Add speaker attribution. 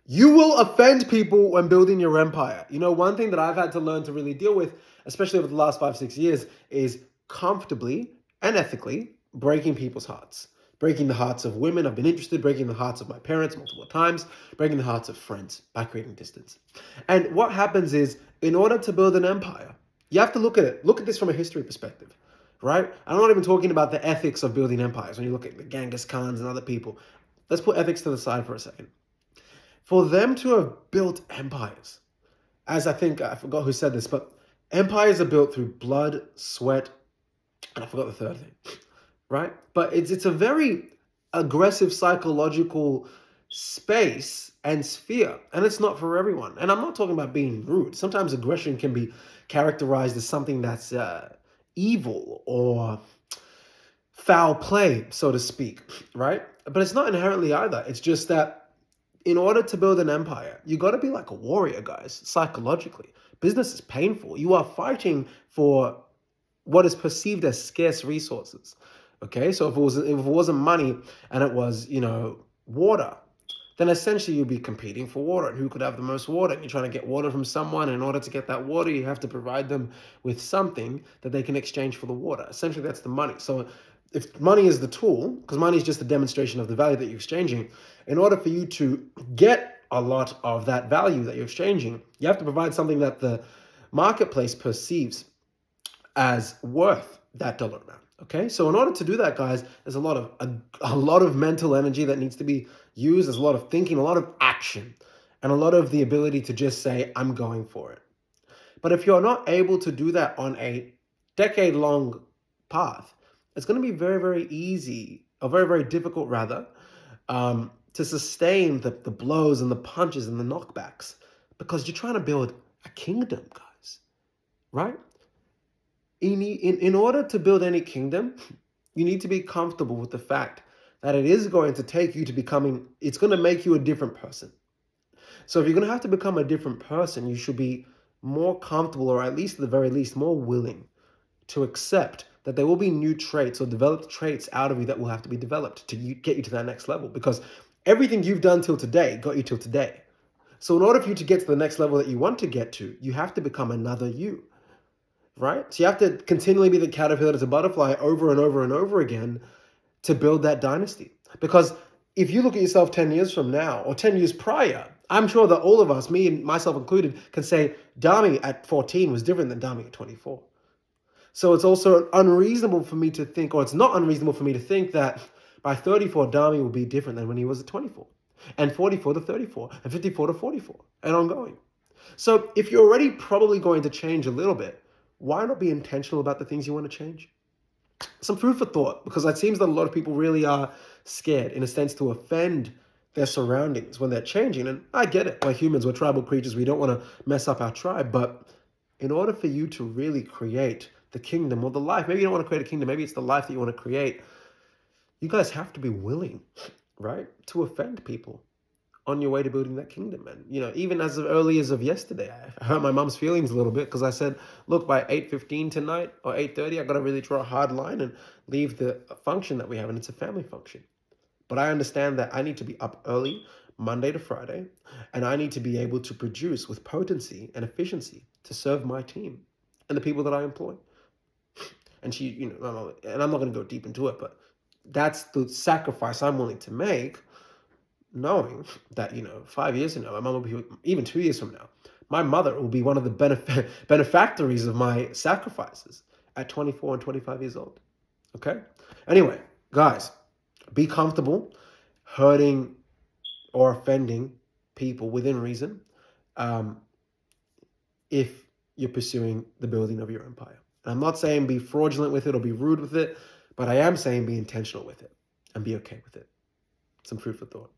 Speaker 1: You will offend people when building your empire. You know, one thing that I've had to learn to really deal with, especially over the last 5-6 years, is comfortably and ethically breaking people's hearts. Breaking the hearts of women I've been interested, breaking the hearts of my parents multiple times, breaking the hearts of friends by creating distance. And what happens is, in order to build an empire, you have to look at it. Look at this from a history perspective, right? I'm not even talking about the ethics of building empires. When you look at the Genghis Khans and other people, let's put ethics to the side for a second. For them to have built empires, as I think, I forgot who said this, but empires are built through blood, sweat, and I forgot the third thing, right? But it's a very aggressive psychological space and sphere, and it's not for everyone. And I'm not talking about being rude. Sometimes aggression can be characterized as something that's evil or foul play, so to speak, right? But it's not inherently either. It's just that in order to build an empire, you got to be like a warrior, guys, psychologically. Business is painful. You are fighting for what is perceived as scarce resources. Okay, so if it wasn't money and it was, water, then essentially you'd be competing for water and who could have the most water. And you're trying to get water from someone. In order to get that water, you have to provide them with something that they can exchange for the water. Essentially, that's the money. So if money is the tool, because money is just a demonstration of the value that you're exchanging, in order for you to get a lot of that value that you're exchanging, you have to provide something that the marketplace perceives as worth that dollar amount. Okay, so in order to do that, guys, there's a lot of mental energy that needs to be used. There's a lot of thinking, a lot of action, and a lot of the ability to just say, I'm going for it. But if you're not able to do that on a decade-long path, it's going to be very, very easy, or very, very difficult rather, to sustain the blows and the punches and the knockbacks, because you're trying to build a kingdom, guys, right? In order to build any kingdom, you need to be comfortable with the fact that it is going to take you to it's going to make you a different person. So if you're going to have to become a different person, you should be more comfortable, or at least at the very least, more willing to accept that there will be new traits or developed traits out of you that will have to be developed to get you to that next level. Because everything you've done till today got you till today. So in order for you to get to the next level that you want to get to, you have to become another you, right? So you have to continually be the caterpillar to butterfly over and over and over again to build that dynasty. Because if you look at yourself 10 years from now or 10 years prior, I'm sure that all of us, me and myself included, can say Dami at 14 was different than Dami at 24. So it's also unreasonable for me to think, or it's not unreasonable for me to think that by 34, Dami will be different than when he was at 24, and 44 to 34, and 54 to 44, and ongoing. So if you're already probably going to change a little bit, why not be intentional about the things you want to change? Some food for thought, because it seems that a lot of people really are scared, in a sense, to offend their surroundings when they're changing. And I get it. We're humans. We're tribal creatures. We don't want to mess up our tribe. But in order for you to really create the kingdom or the life, maybe you don't want to create a kingdom, maybe it's the life that you want to create, you guys have to be willing, right, to offend people on your way to building that kingdom. And, even as early as of yesterday, I hurt my mom's feelings a little bit because I said, look, by 8:15 tonight or 8:30, I got to really draw a hard line and leave the function that we have. And it's a family function. But I understand that I need to be up early, Monday to Friday, and I need to be able to produce with potency and efficiency to serve my team and the people that I employ. And and I'm not going to go deep into it, but that's the sacrifice I'm willing to make, knowing that, 5 years from now, my mom will be, even 2 years from now, my mother will be one of the benefactories of my sacrifices at 24 and 25 years old. Okay? Anyway, guys, be comfortable hurting or offending people within reason if you're pursuing the building of your empire. And I'm not saying be fraudulent with it or be rude with it, but I am saying be intentional with it and be okay with it. Some food for thought.